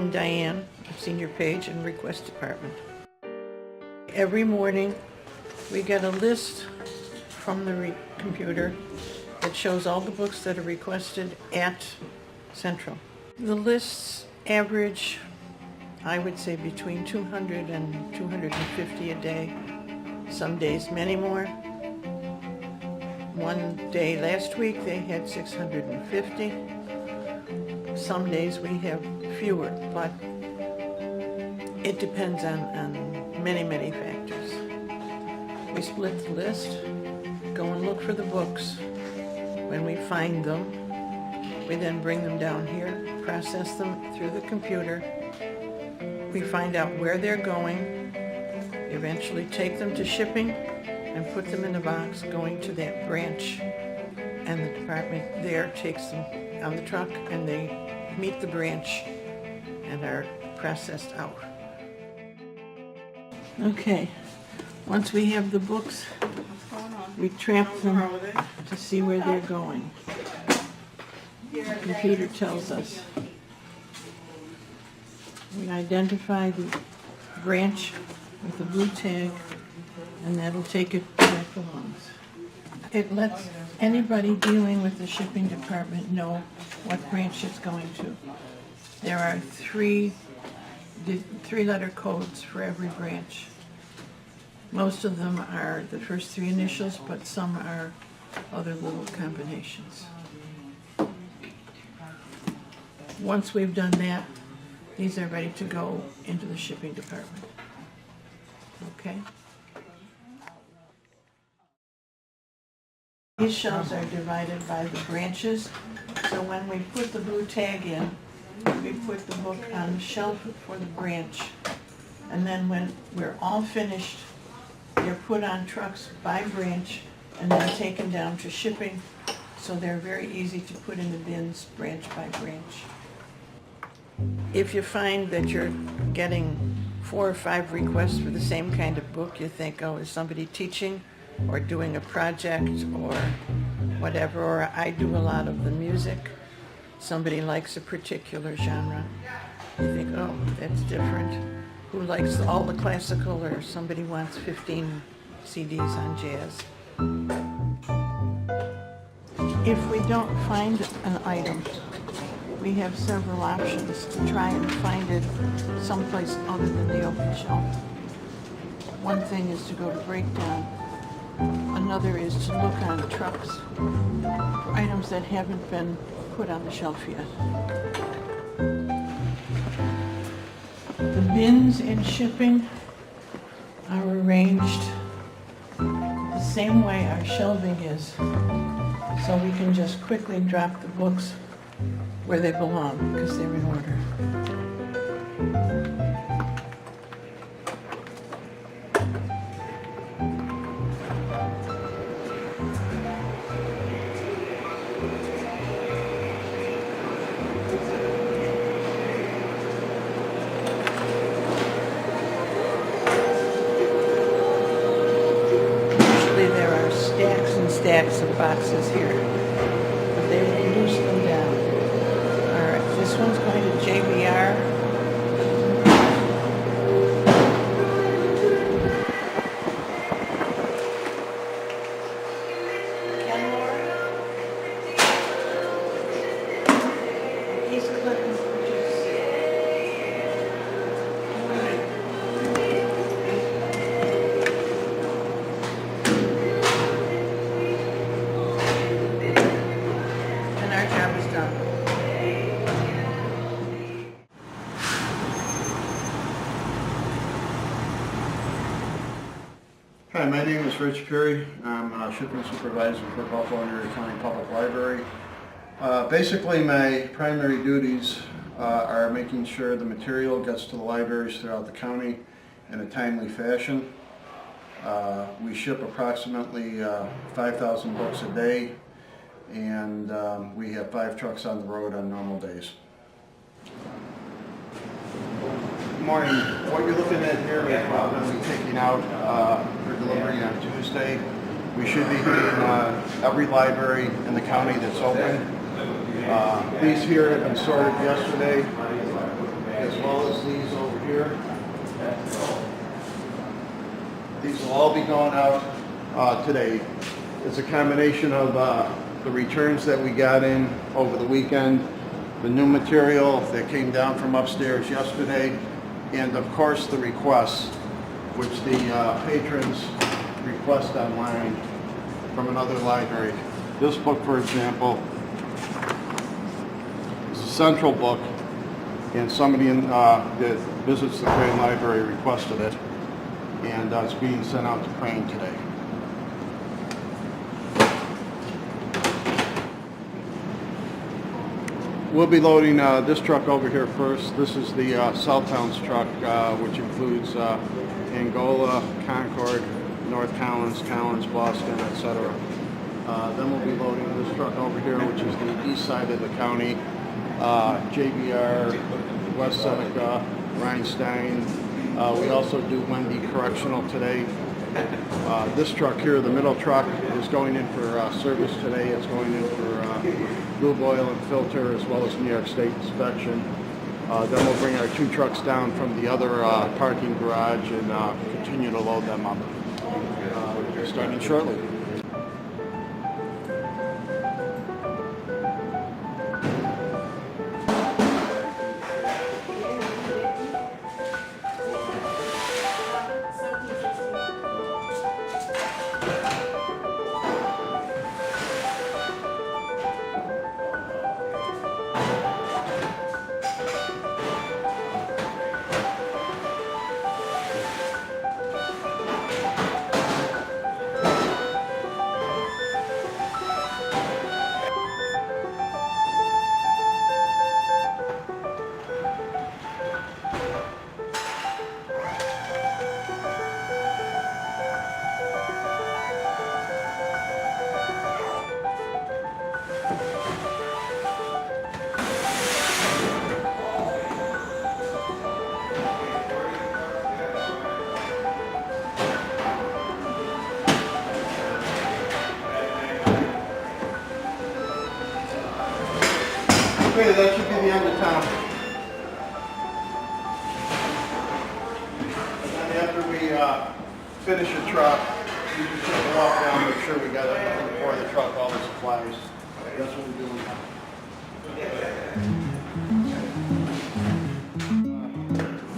I'm Diane, Senior Page in Request Department. Every morning we get a list from the computer that shows all the books that are requested at Central. The lists average, I would say, between 200 and 250 a day. Some days many more. One day last week they had 650. Some days we have fewer, but it depends on many factors. We split the list, go and look for the books. When we find them, we then bring them down here, process them through the computer. We find out where they're going, eventually take them to shipping and put them in a box going to that branch, and the department there takes them on the truck and they meet the branch and are processed out. Okay, once we have the books, we trap them to see where they're going. The computer tells us. We identify the branch with the blue tag, and that'll take it where it belongs. It lets anybody dealing with the shipping department know what branch it's going to. There are three-letter codes for every branch. Most of them are the first three initials, but some are other little combinations. Once we've done that, these are ready to go into the shipping department. Okay? These shelves are divided by the branches, so when we put the blue tag in, we put the book on the shelf for the branch, and then when we're all finished, they're put on trucks by branch and then taken down to shipping, so they're very easy to put in the bins branch by branch. If you find that you're getting 4 or 5 requests for the same kind of book, you think, oh, is somebody teaching or doing a project or whatever, or I do a lot of the music. Somebody likes a particular genre. You think, oh, that's different. Who likes all the classical, or somebody wants 15 CDs on jazz. If we don't find an item, we have several options to try and find it someplace other than the open shelf. One thing is to go to breakdown. Another is to look on trucks for items that haven't been put on the shelf yet. The bins in shipping are arranged the same way our shelving is, so we can just quickly drop the books where they belong because they're in order. Stacks of boxes here, but they will reduce them down. All right, this one's going to JBR. Hi, my name is Rich Perry. I'm a shipping supervisor for Buffalo and Erie County Public Library. Basically, my primary duties are making sure the material gets to the libraries throughout the county in a timely fashion. We ship approximately 5,000 books a day, and we have 5 trucks on the road on normal days. Good morning. What you're looking at here is what we'll be taking out for delivery on Tuesday. We should be hitting every library in the county that's open. These here have been sorted yesterday. This here. These will all be going out today. It's a combination of the returns that we got in over the weekend, the new material that came down from upstairs yesterday, and of course the requests, which the patrons request online from another library. This book, for example, is a central book, and somebody that visits the Crane Library requested it, and it's being sent out to Crane today. We'll be loading this truck over here first. This is the Southtowns truck, which includes Angola, Concord, North Collins, Boston, etc. Then we'll be loading this truck over here, which is the east side of the county. JBR, West Seneca, Rhinestein. We also do Wendy Correctional today. This truck here, the middle truck, is going in for service today. It's going in for lube oil and filter, as well as New York State inspection. Then we'll bring our 2 trucks down from the other parking garage and continue to load them up. Starting shortly. Okay, that should be the end of town. And then after we finish a truck, we just take a walk down, make sure we got everything for the truck, all the supplies. That's what we're doing.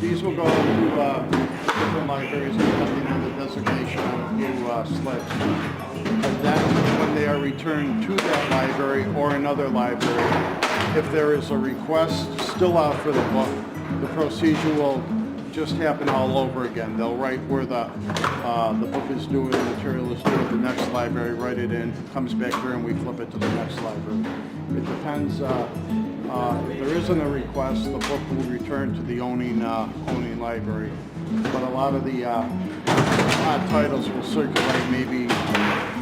These will go to different libraries depending on the designation of new slips. And then when they are returned to that library or another library, if there is a request still out for the book, the procedure will just happen all over again. They'll write where the book is due, the material is due at the next library, write it in, comes back here, and we flip it to the next library. It depends. If there isn't a request, the book will return to the owning library. But a lot of the odd titles will circulate maybe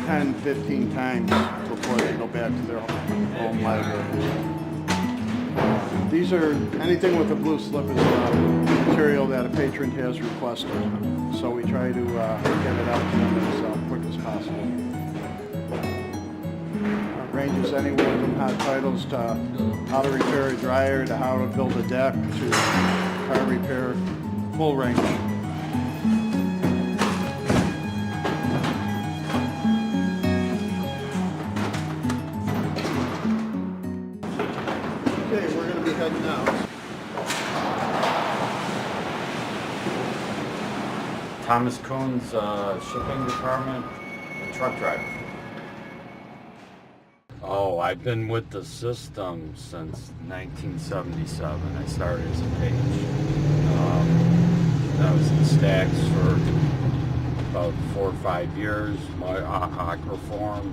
10, 15 times before they go back to their home library. These are, anything with a blue slip is material that a patron has requested. So we try to get it out to them as quick as possible. Ranges anywhere from hot titles to how to repair a dryer, to how to build a deck, to car repair, full range. Okay, we're going to be heading out. Thomas Kuhn's shipping department, truck driver. Oh, I've been with the system since 1977. I started as a page. I was in stacks for about 4 or 5 years. My aquaform,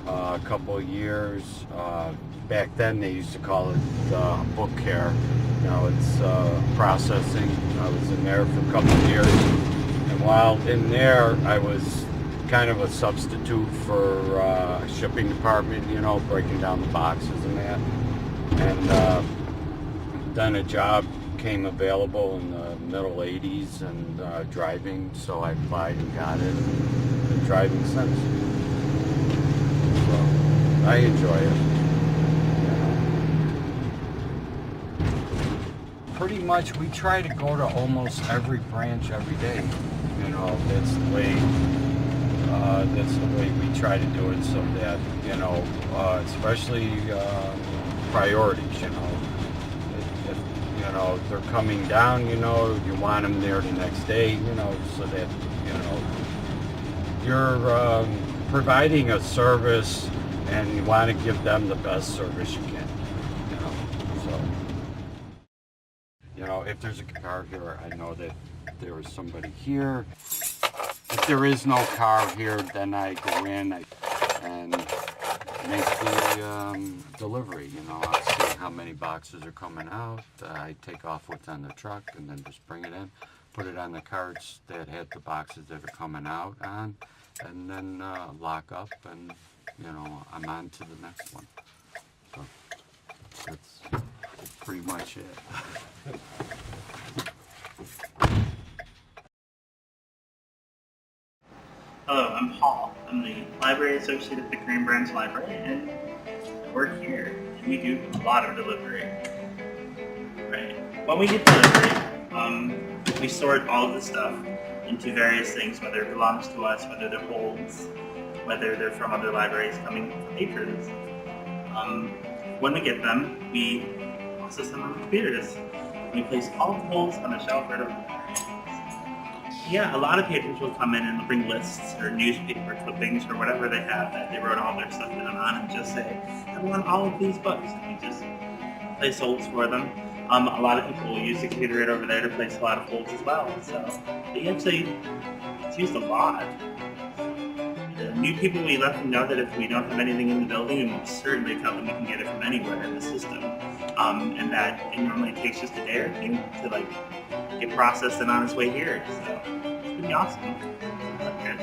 a couple of years. Back then they used to call it book care. Now it's processing. I was in there for a couple of years. And while in there, I was kind of a substitute for shipping department, you know, breaking down the boxes and that. And then a job came available in the middle 80s and driving, so I applied and got it, and been driving since. So I enjoy it. pretty much we try to go to almost every branch every day. You know, that's the way we try to do it, so that, you know, especially priorities, you know. If you know, they're coming down, you know, you want them there the next day, you know, so that, you know, you're providing a service and you want to give them the best service you can, you know. So, you know, if there's a car here, I know that there is somebody here. If there is no car here, then I go in and make the delivery. You know, I'll see how many boxes are coming out. I take off what's on the truck and then just bring it in, put it on the carts that have the boxes that are coming out on, and then lock up, and, you know, I'm on to the next one. So that's pretty much it. Hello, I'm Paul. I'm the Library Associate at the Green Branch Library, and I work here, and we do a lot of delivery. Right. When we get delivery, we sort all of the stuff into various things, whether it belongs to us, whether they're holds, whether they're from other libraries coming from patrons. When we get them, we process them on the computers. We place all the holds on the shelf right over there. Yeah, a lot of patrons will come in and bring lists or newspaper clippings or whatever they have that they wrote all their stuff down on, and just say, I want all of these books, and we just place holds for them. A lot of people will use the computer right over there to place a lot of holds as well, so it's used a lot. The new people, we let them know that if we don't have anything in the building, we will certainly tell them we can get it from anywhere in the system, and that it normally takes just a day or two to like get processed and on its way here, so it's pretty awesome. That's good.